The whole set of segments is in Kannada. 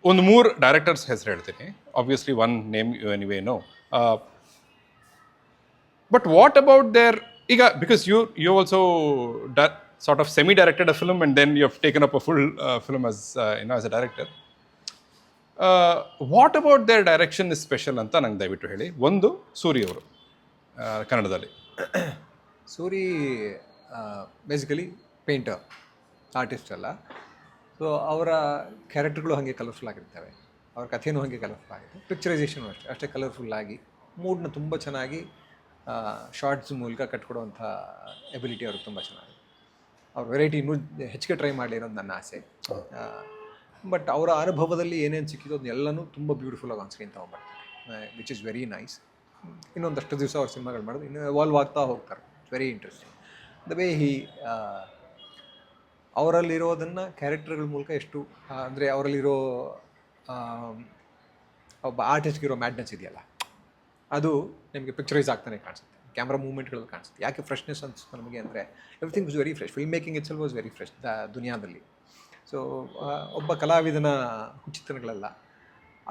ಒಂದು 3 ಡೈರೆಕ್ಟರ್ಸ್ ಹೆಸರು ಹೇಳ್ತೀನಿ. Obviously one name you anyway know. But what about there, ಈಗ because you also sort of semi-directed a film and then you have taken up a full film as as a director. What about their direction is special ಅಂತ ನಂಗೆ ದಯವಿಟ್ಟು ಹೇಳಿ. ಒಂದು ಸೂರಿ ಅವರು ಕನ್ನಡದಲ್ಲಿ. ಸೂರಿ ಬೇಸಿಕಲಿ ಪೇಂಟರ್, ಆರ್ಟಿಸ್ಟ್ ಅಲ್ಲ. ಸೊ ಅವರ ಕ್ಯಾರೆಕ್ಟರ್ಗಳು ಹಾಗೆ ಕಲರ್ಫುಲ್ ಆಗಿರ್ತವೆ, ಅವ್ರ ಕಥೆಯೂ ಹಾಗೆ ಕಲರ್ಫುಲ್ ಆಗಿದೆ, ಪಿಕ್ಚರೈಸೇಷನು ಅಷ್ಟೇ ಕಲರ್ಫುಲ್ಲಾಗಿ ಮೂಡ್ನ ತುಂಬ ಚೆನ್ನಾಗಿ ಶಾರ್ಟ್ಸ್ ಮೂಲಕ ಕಟ್ಕೊಡುವಂಥ ಎಬಿಲಿಟಿ ಅವ್ರಿಗೆ ತುಂಬ ಚೆನ್ನಾಗಿದೆ. ಅವ್ರ ವೆರೈಟಿ ಇನ್ನೂ ಹೆಚ್ಚಿಗೆ ಟ್ರೈ ಮಾಡಲಿ ಅನ್ನೋದು ನನ್ನ ಆಸೆ. ಬಟ್ ಅವರ ಅನುಭವದಲ್ಲಿ ಏನೇನು ಸಿಕ್ಕಿದ್ದು ಅದನ್ನೆಲ್ಲನೂ ತುಂಬ ಬ್ಯೂಟಿಫುಲ್ಲಾಗಿ ಆನ್ ಸ್ಕ್ರೀನ್ ತೊಗೊಂಡ್ಬರ್ತಾರೆ, ವಿಚ್ ಇಸ್ ವೆರಿ ನೈಸ್. ಇನ್ನೊಂದಷ್ಟು ದಿವಸ ಅವ್ರ ಸಿನಿಮಾಗಳು ಮಾಡೋದು ಇನ್ನೂ ಎವಾಲ್ವ್ ಆಗ್ತಾ ಹೋಗ್ತಾರೆ. It's very interesting the way he ಅವರಲ್ಲಿರೋದನ್ನು ಕ್ಯಾರೆಕ್ಟರ್ಗಳ ಮೂಲಕ ಎಷ್ಟು ಅಂದರೆ ಅವರಲ್ಲಿರೋ ಒಬ್ಬ ಆರ್ಟಿಸ್ಟ್ಗಿರೋ ಮ್ಯಾಡ್ನೆಸ್ ಇದೆಯಲ್ಲ, ಅದು ನಿಮಗೆ ಪಿಕ್ಚರೈಸ್ ಆಗ್ತಾನೆ ಕಾಣಿಸುತ್ತೆ, ಕ್ಯಾಮ್ರಾ ಮೂವ್ಮೆಂಟ್ಗಳಲ್ಲಿ ಕಾಣಿಸುತ್ತೆ. ಯಾಕೆ ಫ್ರೆಶ್ನೆಸ್ ಅನಿಸುತ್ತೆ ನಮಗೆ ಅಂದರೆ everything is very fresh. Film making itself was very fresh ದುನಿಯಾದಲ್ಲಿ. ಸೊ ಒಬ್ಬ ಕಲಾವಿದನ ಹುಚ್ಚುತನಗಳೆಲ್ಲ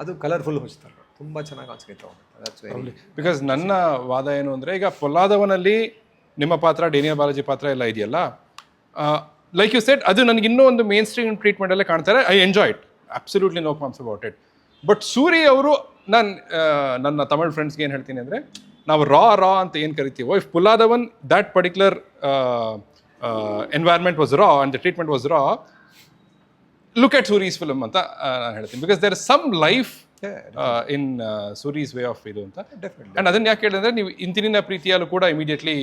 ಅದು ಕಲರ್ಫುಲ್ ಹುಚ್ಚುತನ ತುಂಬ ಚೆನ್ನಾಗಿ ಅನ್ಸ್ಕೊಳ್ತಾ ಹೋಗುತ್ತೆ. ದಟ್ಸ್ ವೆರಿ ಬಿಕಾಸ್ ನನ್ನ ವಾದ ಏನು ಅಂದರೆ, ಈಗ ಪೊಲ್ಲಾದವನಲ್ಲಿ ನಿಮ್ಮ ಪಾತ್ರ, ಡೇನಿಯಲ್ ಬಾಲಾಜಿ ಪಾತ್ರ ಎಲ್ಲ ಇದೆಯಲ್ಲ, ಲೈಕ್ ಯು ಸೆಡ್, ಅದು ನನಗೆ ಇನ್ನೂ ಒಂದು ಮೇನ್ ಸ್ಟ್ರೀಮ್ ಟ್ರೀಟ್ಮೆಂಟಲ್ಲೇ ಕಾಣ್ತಾರೆ. I enjoy it, absolutely no qualms about it. But Suri ಅವರು, ನಾನು ನನ್ನ ತಮಿಳ್ ಫ್ರೆಂಡ್ಸ್ಗೆ ಏನು ಹೇಳ್ತೀನಿ ಅಂದರೆ, ನಾವು ರಾ ಅಂತ ಏನು ಕರಿತೀವೋ, ಇಫ್ ಪುಲ್ಲಾದವನ್ that particular environment was raw and the treatment was raw, look at Suri's film ಅಂತ ನಾನು ಹೇಳ್ತೀನಿ. Because there is some life in Suri's way of ಇದು ಅಂತ. ಆ್ಯಂಡ್ ಅದನ್ನು ಯಾಕೆ ಹೇಳಿದ್ರೆ, ನೀವು ಇಂತಿನ ಪ್ರೀತಿಯಲ್ಲೂ ಕೂಡ immediately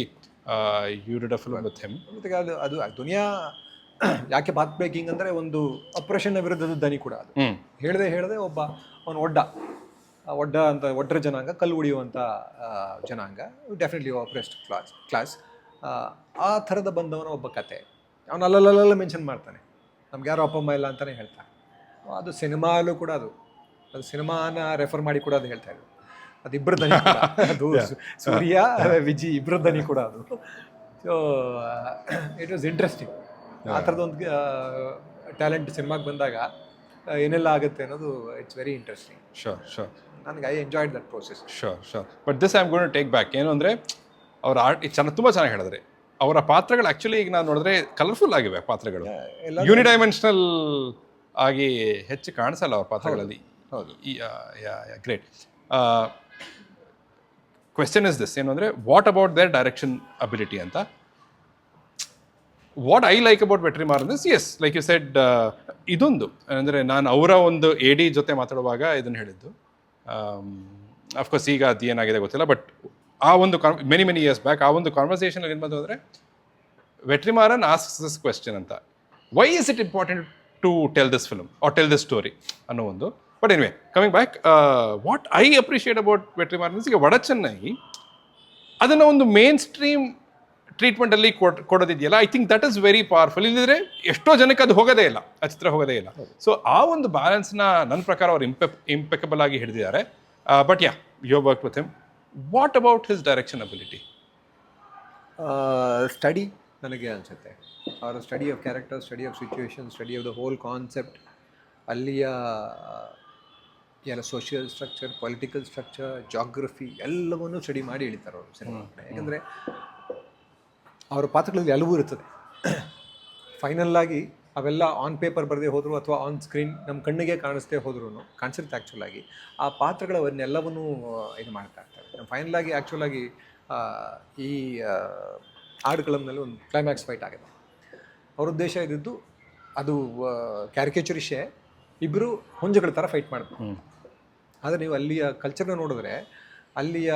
you did a film with him. ಅದು ದುನಿಯಾ ಯಾಕೆ ಬಾತ್ ಬ್ರೇಕಿಂಗ್ ಅಂದರೆ ಒಂದು ಅಪ್ರೆಷನ್ನ ವಿರುದ್ಧದ ದನಿ ಕೂಡ ಅದು. ಹೇಳದೆ ಒಬ್ಬ ಅವನು ಒಡ್ಡರ ಜನಾಂಗ, ಕಲ್ಲು ಹೊಡೆಯುವಂಥ ಜನಾಂಗ, ಡೆಫಿನೆಟ್ಲಿ ಅಪ್ರೆಸ್ಡ್ ಕ್ಲಾಸ್. ಆ ಥರದ ಬಂದವನ ಒಬ್ಬ ಕತೆ ಅವನು ಅಲ್ಲಲ್ಲ ಮೆನ್ಷನ್ ಮಾಡ್ತಾನೆ, ನಮ್ಗೆ ಯಾರೋ ಅಪ್ಪ ಅಮ್ಮ ಇಲ್ಲ ಅಂತಲೇ ಹೇಳ್ತಾನೆ. ಅದು ಸಿನಿಮಾಲ್ಲೂ ಕೂಡ ಅದು ಸಿನಿಮಾನ ರೆಫರ್ ಮಾಡಿ ಕೂಡ ಅದು ಹೇಳ್ತಾ ಇದ್ರು. ಅದು ಇಬ್ಬರ ದನಿ ಕೂಡ, ಅದು ಸೂರ್ಯ ವಿಜಿ ಇಬ್ಬರ ದನಿ ಕೂಡ ಅದು. So it was interesting. ಆ ಥರದೊಂದು ಟ್ಯಾಲೆಂಟ್ ಸಿನಿಮಾಗೆ ಬಂದಾಗ ಏನೆಲ್ಲ ಆಗುತ್ತೆ ಅನ್ನೋದು ಇಟ್ಸ್ ವೆರಿ ಇಂಟ್ರೆಸ್ಟಿಂಗ್. ಶೋರ್ ನನಗೆ I enjoyed that process. Sure but this I am going to take back. ಏನು ಅಂದರೆ, ಅವ್ರ ಆರ್ಟ್ ತುಂಬ ಚೆನ್ನಾಗಿ ಹೇಳಿದ್ರೆ. ಅವರ ಪಾತ್ರಗಳು ಆ್ಯಕ್ಚುಲಿ ಈಗ ನಾನು ನೋಡಿದ್ರೆ ಕಲರ್ಫುಲ್ ಆಗಿವೆ ಪಾತ್ರಗಳು, ಯೂನಿಡೈಮೆನ್ಷನಲ್ ಆಗಿ ಹೆಚ್ಚು ಕಾಣಿಸಲ್ಲ ಅವ್ರ ಪಾತ್ರಗಳಲ್ಲಿ. ಗ್ರೇಟ್. ಕ್ವೆಶ್ಚನ್ ಇಸ್ ದಿಸ್, ಏನು ಅಂದರೆ, what about their direction ability ಅಂತ. What I like about Vetrimaaran is, as like you said, ಇದೊಂದು ಅಂದರೆ, ನಾನು ಅವರ ಒಂದು AD ಜೊತೆ ಮಾತಾಡುವಾಗ ಇದನ್ನು ಹೇಳಿದ್ದು. ಅಫ್ಕೋರ್ಸ್ ಈಗ ಅದು ಏನಾಗಿದೆ ಗೊತ್ತಿಲ್ಲ, ಬಟ್ ಆ ಒಂದು ಮೆನಿ ಇಯರ್ಸ್ ಬ್ಯಾಕ್ ಆ ಒಂದು ಕಾನ್ವರ್ಸೇಷನಲ್ಲಿ ಏನು ಬಂತು ಅಂದರೆ, ವೆಟ್ರಿಮಾರನ್ ಆಸ್ಕ್ಸ್ ದಿಸ್ ಕ್ವೆಶ್ಚನ್ ಅಂತ, why is it important to tell this film or tell this story ಅನ್ನೋ ಒಂದು. But anyway, coming back, what I appreciate about Vetrimaaran is, ಈಗ ಒಡಚೆನ್ನೈ ಅದನ್ನು ಒಂದು ಮೇನ್ ಸ್ಟ್ರೀಮ್ ಟ್ರೀಟ್ಮೆಂಟಲ್ಲಿ ಕೊಡೋದಿದೆಯಲ್ಲ, I think that is very powerful. ಇಲ್ಲದಿದ್ರೆ ಎಷ್ಟೋ ಜನಕ್ಕೆ ಅದು ಹೋಗೋದೇ ಇಲ್ಲ, ಆ ಚಿತ್ರ ಹೋಗೋದೇ ಇಲ್ಲ. ಸೊ ಆ ಒಂದು ಬ್ಯಾಲೆನ್ಸ್ನ ನನ್ನ ಪ್ರಕಾರ ಅವ್ರು ಇಂಪೆಕಬಲ್ ಆಗಿ ಹಿಡಿದಿದ್ದಾರೆ. But you have worked with him. What about his direction ability? Study ನನಗೆ ಅನಿಸುತ್ತೆ, ಅವರ study of character, study of situation, study of the whole concept, ಅಲ್ಲಿಯ ಎಲ್ಲ social structure, political structure, geography ಎಲ್ಲವನ್ನೂ ಸ್ಟಡಿ ಮಾಡಿ ಇಳಿತಾರೆ ಅವರು ಸಿನಿಮಾ. ಯಾಕಂದರೆ ಅವರ ಪಾತ್ರಗಳಲ್ಲಿ ಎಲ್ಲವೂ ಇರ್ತದೆ. ಫೈನಲ್ಲಾಗಿ ಅವೆಲ್ಲ ಆನ್ ಪೇಪರ್ ಬರದೇ ಹೋದರು ಅಥವಾ ಆನ್ ಸ್ಕ್ರೀನ್ ನಮ್ಮ ಕಣ್ಣಿಗೆ ಕಾಣಿಸ್ತೇ ಹೋದ್ರೂ ಕಾಣಿಸುತ್ತೆ ಆ್ಯಕ್ಚುಲಾಗಿ ಆ ಪಾತ್ರಗಳವನ್ನೆಲ್ಲವನ್ನೂ ಇದು ಮಾಡ್ತಾ ಇರ್ತಾರೆ. ಫೈನಲಾಗಿ ಆ್ಯಕ್ಚುಲಾಗಿ ಈ ಹಾಡುಗಳಲ್ಲಿ ಒಂದು ಕ್ಲೈಮ್ಯಾಕ್ಸ್ ಫೈಟ್ ಆಗಿದೆ. ಅವ್ರ ಉದ್ದೇಶ ಇದ್ದಿದ್ದು ಅದು ಕ್ಯಾರಿಕೇಚರಿಷೇ, ಇಬ್ಬರು ಹುಂಜಗಳ ಥರ ಫೈಟ್ ಮಾಡಬೇಕು. ಆದರೆ ನೀವು ಅಲ್ಲಿಯ ಕಲ್ಚರ್ನ ನೋಡಿದ್ರೆ, ಅಲ್ಲಿಯ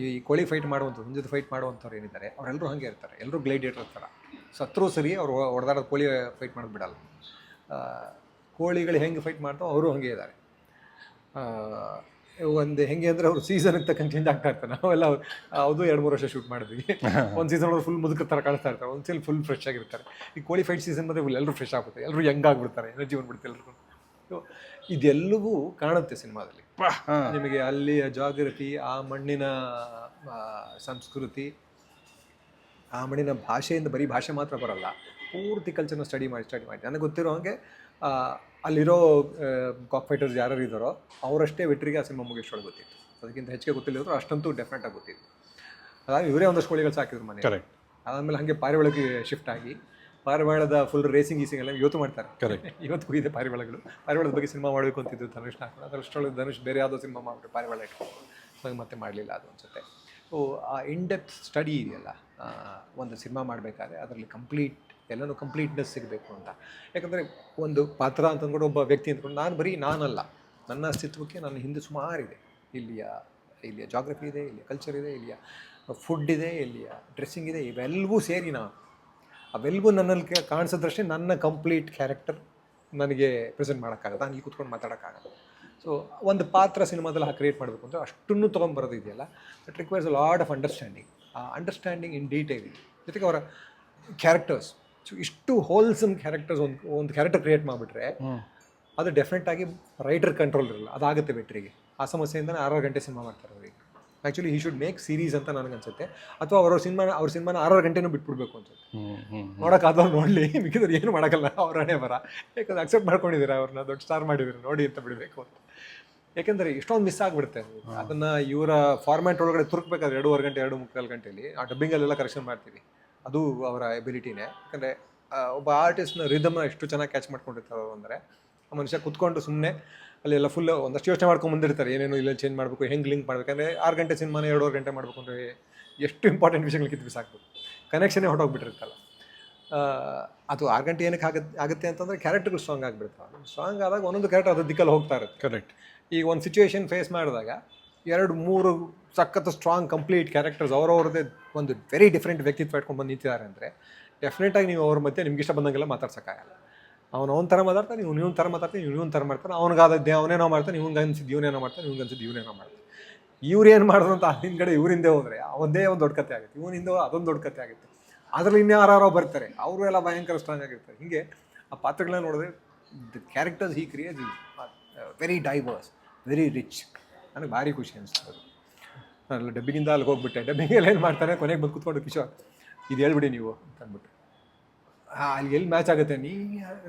ಈ ಕೋಳಿ ಫೈಟ್ ಮಾಡುವಂಥದ್ದು, ಹುಂಜದ ಫೈಟ್ ಮಾಡುವಂಥವ್ರು ಏನಿದ್ದಾರೆ ಅವರೆಲ್ಲರೂ ಹಾಗೆ ಇರ್ತಾರೆ, ಎಲ್ಲರೂ ಗ್ಲೈಡೇಟರ್ ಥರ. ಸತ್ರೂ ಸರಿ, ಅವ್ರು ಹೊಡೆದಾಡೋದು ಕೋಳಿ ಫೈಟ್ ಮಾಡೋದು ಬಿಡಲ್ಲ. ಕೋಳಿಗಳು ಹೆಂಗೆ ಫೈಟ್ ಮಾಡ್ತಾವೆ ಅವರು ಹಾಗೆ ಇದ್ದಾರೆ. ಒಂದು ಹೆಂಗೆ ಅಂದರೆ ಅವರು ಸೀಸನ್ಗೆ ತಕ್ಕಂಗೆ ಚೇಂಜ್ ಆಗ್ತಾ ಇರ್ತಾರೆ. ನಾವೆಲ್ಲ ಅದು 2-3 ವರ್ಷ ಶೂಟ್ ಮಾಡಿದ್ವಿ. ಒಂದು ಸೀಸನ್ ಅವರು ಫುಲ್ ಮುದುಕ ಥರ ಕಾಣಿಸ್ತಾ ಇರ್ತಾರೆ, ಒಂದು ಸೀಸನ್ ಫುಲ್ ಫ್ರೆಶ್ ಆಗಿರ್ತಾರೆ. ಈ ಕೋಳಿ ಫೈಟ್ ಸೀಸನ್ ಬಂದರೆ ಎಲ್ಲರೂ ಫ್ರೆಶ್ ಆಗುತ್ತೆ, ಎಲ್ಲರೂ ಯಂಗ್ ಆಗಿಬಿಡ್ತಾರೆ, ಎನರ್ಜಿ ಬಂದುಬಿಡುತ್ತೆ ಎಲ್ರಿಗೂ. ಇದೆಲ್ಲವೂ ಕಾಣುತ್ತೆ ಸಿನಿಮಾದಲ್ಲಿ ನಿಮಗೆ. ಅಲ್ಲಿಯ ಜಾಗ್ರಫಿ, ಆ ಮಣ್ಣಿನ ಸಂಸ್ಕೃತಿ, ಆ ಮಣ್ಣಿನ ಭಾಷೆಯಿಂದ ಬರೀ ಭಾಷೆ ಮಾತ್ರ ಬರಲ್ಲ, ಪೂರ್ತಿ ಕಲ್ಚರ್ನ ಸ್ಟಡಿ ಮಾಡಿ ನನಗೆ ಗೊತ್ತಿರೋ ಹಾಗೆ ಅಲ್ಲಿರೋ ಕಾಕ್ ಫೈಟರ್ಸ್ ಯಾರು ಇದ್ದಾರೋ ಅವರಷ್ಟೇ ವೆಟ್ರಿಗೆ ಆ ಸಿನಿಮಾ ಮುಗಿಸೋಳು ಗೊತ್ತಿತ್ತು. ಅದಕ್ಕಿಂತ ಹೆಚ್ಚಿಗೆ ಗೊತ್ತಿಲ್ಲದ್ರು ಅಷ್ಟಂತೂ ಡೆಫಿನೆಟಾಗಿ ಗೊತ್ತಿತ್ತು. ಅದಾಗಿ ಇವರೇ ಒಂದಷ್ಟು ಕೋಳಿಗಳು ಸಾಕಿದ್ರು ಮನೆ. ಕರೆಕ್ಟ್. ಅದಾದಮೇಲೆ ಹಾಗೆ ಪಾರಿವಾಳಕ್ಕೆ ಶಿಫ್ಟ್ ಆಗಿ ಪಾರಿವಾಳದ ಫುಲ್ ರೇಸಿಂಗ್ ಗೀಸಿಂಗ್ ಎಲ್ಲ ಇವತ್ತು ಮಾಡ್ತಾರೆ. ಕರೆಕ್ಟ್. ಇವತ್ತು ಇದೆ ಪಾರಿವಾಳಗಳು. ಪಾರಿವಾಳದ ಬಗ್ಗೆ ಸಿನಿಮಾ ಮಾಡಬೇಕು ಅಂತಿದ್ದು ಧನುಷ್ ಹಾಕೋದು, ಅದರಷ್ಟೊಳಗೆ ಧನುಷ್ ಬೇರೆ ಯಾವುದೋ ಸಿನಿಮಾ ಮಾಡಿಬಿಟ್ಟು ಪಾರಿವಾಳ ಇಟ್ಕೊಂಡು ಮತ್ತೆ ಮಾಡಲಿಲ್ಲ ಅದು ಅನ್ಸುತ್ತೆ. ಸೊ ಆ ಇನ್ಡೆಪ್ತ್ ಸ್ಟಡಿ ಇದೆಯಲ್ಲ ಒಂದು ಸಿನಿಮಾ ಮಾಡಬೇಕಾದ್ರೆ ಅದರಲ್ಲಿ ಎಲ್ಲನೂ ಕಂಪ್ಲೀಟ್ನೆಸ್ ಸಿಗಬೇಕು ಅಂತ. ಯಾಕಂದರೆ ಒಂದು ಪಾತ್ರ ಅಂತ ಅಂದ್ಕೊಂಡು ಒಬ್ಬ ವ್ಯಕ್ತಿ ಅಂದ್ಕೊಂಡು ನಾನಲ್ಲ, ನನ್ನ ಅಸ್ತಿತ್ವಕ್ಕೆ ನನ್ನ ಹಿಂದೆ ಸುಮಾರಿದೆ. ಇಲ್ಲಿಯ ಜಾಗ್ರಫಿ ಇದೆ, ಇಲ್ಲಿಯ ಕಲ್ಚರ್ ಇದೆ, ಇಲ್ಲಿಯ ಫುಡ್ ಇದೆ, ಇಲ್ಲಿಯ ಡ್ರೆಸ್ಸಿಂಗ್ ಇದೆ, ಇವೆಲ್ಲವೂ ಸೇರಿ ಅವೆಲ್ಲವೂ ನನ್ನಲ್ಲಿ ಕಾಣಿಸಿದ್ರಷ್ಟೇ ನನ್ನ ಕಂಪ್ಲೀಟ್ ಕ್ಯಾರೆಕ್ಟರ್ ನನಗೆ ಪ್ರೆಸೆಂಟ್ ಮಾಡೋಕ್ಕಾಗತ್ತೆ. ನಾನು ಇಲ್ಲಿ ಕೂತ್ಕೊಂಡು ಮಾತಾಡೋಕ್ಕಾಗಲ್ಲ. ಸೊ ಒಂದು ಪಾತ್ರ ಸಿನಿಮಾದಲ್ಲಿ ಕ್ರಿಯೇಟ್ ಮಾಡಬೇಕು ಅಂದರೆ ಅಷ್ಟನ್ನು ತೊಗೊಂಬರೋದು ಇದೆಯಲ್ಲ, that requires a lot of understanding. ಆ ಅಂಡರ್ಸ್ಟ್ಯಾಂಡಿಂಗ್ ಇನ್ ಡೀಟೇಲ್ ಜೊತೆಗೆ ಅವರ ಕ್ಯಾರೆಕ್ಟರ್ಸ್. ಸೊ ಇಷ್ಟು ಹೋಲ್ಸಮ್ ಕ್ಯಾರೆಕ್ಟರ್ಸ್ ಒಂದು ಕ್ಯಾರೆಕ್ಟರ್ ಕ್ರಿಯೇಟ್ ಮಾಡಿಬಿಟ್ರೆ ಅದು ಡೆಫಿನೆಟಾಗಿ ರೈಟರ್ ಕಂಟ್ರೋಲ್ ಇರಲ್ಲ, ಅದಾಗುತ್ತೆ ಬೆಟ್ರಿಗೆ. ಆ ಸಮಸ್ಯೆಯಿಂದನೇ 6 ಗಂಟೆ ಸಿನಿಮಾ ಮಾಡ್ತಾರೆ ಅವರಿಗೆ. ಆ್ಯಕ್ಚುಲಿ ಈ ಶುಡ್ ಮೇಕ್ ಸೀರೀಸ್ ಅಂತ ನನಗನ್ಸುತ್ತೆ. ಅಥವಾ ಅವ್ರ ಸಿನಿಮಾನ 6 ಗಂಟೆನೂ ಬಿಟ್ಬಿಡ್ಬೇಕು ಅನ್ಸುತ್ತೆ. ನೋಡೋಕ್ಕಾದವ್ರು ನೋಡಲಿ, ಮಿಕ್ಕಿದ್ರೆ ಏನು ಮಾಡೋಕ್ಕಲ್ಲ, ಅವರೇ ಬರ. ಯಾಕಂದ್ರೆ ಅಕ್ಸೆಪ್ಟ್ ಮಾಡ್ಕೊಂಡಿದ್ದೀರಾ ಅವ್ರನ್ನ, ದೊಡ್ಡ ಸ್ಟಾರ್ ಮಾಡಿದ್ರು ನೋಡಿ ಅಂತ ಬಿಡಬೇಕು ಅಂತ. ಯಾಕೆಂದರೆ ಇಷ್ಟೊಂದು ಮಿಸ್ ಆಗಿಬಿಡುತ್ತೆ. ಅದನ್ನು ಇವರ ಫಾರ್ಮ್ಯಾಟ್ ಒಳಗಡೆ ತುರುಕಬೇಕಾದ್ರೆ 2.5 ಗಂಟೆ 2.75 ಗಂಟೆಯಲ್ಲಿ ಆ ಡಬ್ಬಿಂಗಲ್ಲೆಲ್ಲ ಕರೆಕ್ಷನ್ ಮಾಡ್ತೀವಿ. ಅದು ಅವರ ಎಬಿಲಿಟಿನೇ. ಯಾಕಂದರೆ ಒಬ್ಬ ಆರ್ಟಿಸ್ಟ್ನ ರಿದಮ್ನ ಎಷ್ಟು ಚೆನ್ನಾಗಿ ಕ್ಯಾಚ್ ಮಾಡ್ಕೊಂಡಿರ್ತಾರೆ ಅಂದರೆ, ಆ ಮನುಷ್ಯ ಕುತ್ಕೊಂಡು ಸುಮ್ಮನೆ ಅಲ್ಲೆಲ್ಲ ಫುಲ್ ಒಂದಷ್ಟು ಯೋಚನೆ ಮಾಡ್ಕೊಂಡು ಬಂದಿರ್ತಾರೆ, ಏನೇನು ಇಲ್ಲ ಚೇಂಜ್ ಮಾಡಬೇಕು, ಹೆಂಗೆ ಲಿಂಕ್ ಮಾಡಬೇಕಂದ್ರೆ 6 ಗಂಟೆ ಸಿನಿಮಾನ 2.5 ಗಂಟೆ ಮಾಡಬೇಕು ಅಂದರೆ ಎಷ್ಟು ಇಂಪಾರ್ಟೆಂಟ್ ವಿಷಯಗಳು ಕಿತ್ತು ಬಿಸಾಕ್ಬೇಕು, ಕನೆಕ್ಷನೇ ಹೊರಟೋಗ್ಬಿಟ್ಟಿರುತ್ತಲ್ಲ. ಅದು 6 ಗಂಟೆ ಏನಕ್ಕೆ ಆಗುತ್ತೆ ಅಂತಂದರೆ ಕ್ಯಾರೆಕ್ಟರ್ಗಳು ಸ್ಟ್ರಾಂಗ್ ಆಗಿಬಿಡ್ತಾವೆ. ಸ್ಟ್ರಾಂಗ್ ಆದಾಗ ಒಂದೊಂದು ಕ್ಯಾರೆಕ್ಟರ್ ಅದು ದಿಕ್ಕಲ್ಲಿ ಹೋಗ್ತಾ ಇರುತ್ತೆ. ಕರೆಕ್ಟ್. ಈಗ ಒಂದು ಸಿಚುವೇಶನ್ ಫೇಸ್ ಮಾಡಿದಾಗ 2-3 ಸಖತ್ ಸ್ಟ್ರಾಂಗ್ ಕಂಪ್ಲೀಟ್ ಕ್ಯಾರೆಕ್ಟರ್ಸ್ ಅವರವ್ರದ್ದೇ ಒಂದು ವೆರಿ ಡಿಫ್ರೆಂಟ್ ವ್ಯಕ್ತಿತ್ವ ಇಟ್ಕೊಂಡು ಬಂದು ನಿಂತಿದ್ದಾರೆ ಅಂದರೆ ಡೆಫಿನೆಟಾಗಿ ನೀವು ಅವ್ರ ಮಧ್ಯೆ ನಿಮ್ಗೆ ಇಷ್ಟ ಬಂದಂಗೆಲ್ಲ ಮಾತಾಡ್ಸೋಕ್ಕಾಗಲ್ಲ. ಅವನ ಥರ ಮಾತಾಡ್ತಾನೆ, ಇವನು ಥರ ಮಾತಾಡ್ತಾನೆ, ಇವನು ಥರ ಮಾಡ್ತಾನೆ, ಅವನಿಗಾದದ್ದೇ ಅವನೇನೋ ಮಾಡ್ತಾನೆ, ಇವ್ನಿಗೆ ಅನ್ಸಿದ್ದು ಇವನೇನೋ ಮಾಡ್ತಾನೆ, ಇವ್ನಿಗೆ ಅನ್ಸಿದ್ದು ಇವನೇನೋ ಮಾಡ್ತಾನೆ. ಇವ್ರೇನು ಮಾಡಿದ್ರು ಅಂತ ಹಿಂದ್ಗಡೆ ಹಿಂದೆ ಹೋದರೆ ಅವಂದೇ ಒಂದು ದೊಡ್ಡ ಕತೆ ಆಗುತ್ತೆ, ಇವನಿಂದ ಅದೊಂದು ದೊಡ್ಡ ಕತೆ ಆಗುತ್ತೆ. ಅದರಲ್ಲಿ ಇನ್ಯಾರೋ ಬರ್ತಾರೆ, ಅವರು ಎಲ್ಲ ಭಯಂಕರ ಸ್ಟ್ರಾಂಗ್ ಆಗಿರ್ತಾರೆ. ಹೀಗೆ ಆ ಪಾತ್ರಗಳನ್ನ ನೋಡಿದ್ರೆ the characters he create very diverse, very rich. ನನಗೆ ಭಾರಿ ಖುಷಿ ಅನಿಸ್ತದೆ. ನಾನು ಡಬ್ಬಿಗಿಂದ ಅಲ್ಲಿಗೆ ಹೋಗ್ಬಿಟ್ಟೆ. ಡಬ್ಬಿಂಗಲ್ಲಿ ಏನು ಮಾಡ್ತಾನೆ, ಕೊನೆಗೆ ಬಂದು ಕೂತ್ಕೊಂಡು ಕಿಶೋರ್ ಇದು ಹೇಳ್ಬಿಡಿ ನೀವು ಅಂತ ಅಂದ್ಬಿಟ್ಟು, ಅಲ್ಲಿ ಎಲ್ಲಿ ಮ್ಯಾಚ್ ಆಗುತ್ತೆ.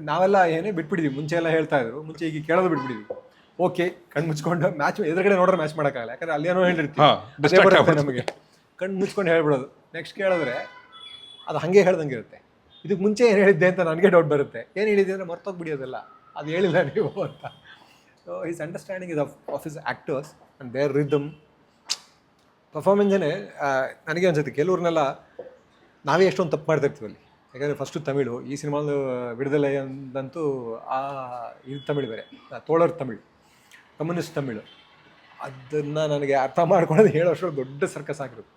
ನಾವೆಲ್ಲ ಏನೇ ಬಿಟ್ಬಿಟ್ಟಿದ್ವಿ, ಮುಂಚೆ ಎಲ್ಲ ಹೇಳ್ತಾ ಇದ್ರು, ಮುಂಚೆ ಈಗ ಕೇಳೋದು ಬಿಟ್ಬಿಟ್ಟಿದ್ವಿ. ಓಕೆ, ಕಣ್ಣು ಮುಚ್ಕೊಂಡು ಮ್ಯಾಚ್ ಎದುರುಗಡೆ ನೋಡ್ರೆ ಮ್ಯಾಚ್ ಮಾಡೋಕ್ಕಾಗಲ್ಲ, ಯಾಕಂದರೆ ಅಲ್ಲೇನೋ ಹೇಳಿರ್ತೀವಿ, ನಮಗೆ ಕಣ್ಣು ಮುಚ್ಕೊಂಡು ಹೇಳ್ಬಿಡೋದು. ನೆಕ್ಸ್ಟ್ ಕೇಳಿದ್ರೆ ಅದು ಹಾಗೆ ಹೇಳ್ದಂಗೆ ಇರುತ್ತೆ. ಇದಕ್ಕೆ ಮುಂಚೆ ಏನು ಹೇಳಿದ್ದೆ ಅಂತ ನನಗೆ ಡೌಟ್ ಬರುತ್ತೆ. ಏನು ಹೇಳಿದ್ದೆ ಅಂದರೆ ಮರ್ತೋಗ್ಬಿಡಿಯೋದಲ್ಲ, ಅದು ಹೇಳಿಲ್ಲ ನೀವು ಅಂತ. So his understanding is of his actors and their rhythm ಪರ್ಫಾರ್ಮೆನ್ಸೇ. ನನಗೆ ಅನ್ಸುತ್ತೆ ಕೆಲವ್ರನ್ನೆಲ್ಲ ನಾವೇ ಎಷ್ಟೊಂದು ತಪ್ಪು ಮಾಡ್ತಿರ್ತೀವಿ ಅಲ್ಲಿ. ಯಾಕಂದರೆ ಫಸ್ಟು ತಮಿಳು, ಈ ಸಿನಿಮಾದ ಬಿಡುದಲೆ ಅಂದಂತೂ ಇದು ತಮಿಳು ಬೇರೆ, ತೋಳರ್ ತಮಿಳು, ಕಮ್ಯುನಿಸ್ಟ್ ತಮಿಳು. ಅದನ್ನು ನನಗೆ ಅರ್ಥ ಮಾಡ್ಕೊಳ್ಳೋದು ಹೇಳೋಷ್ಟು ದೊಡ್ಡ ಸರ್ಕಸ್ ಆಗಿರುತ್ತೆ.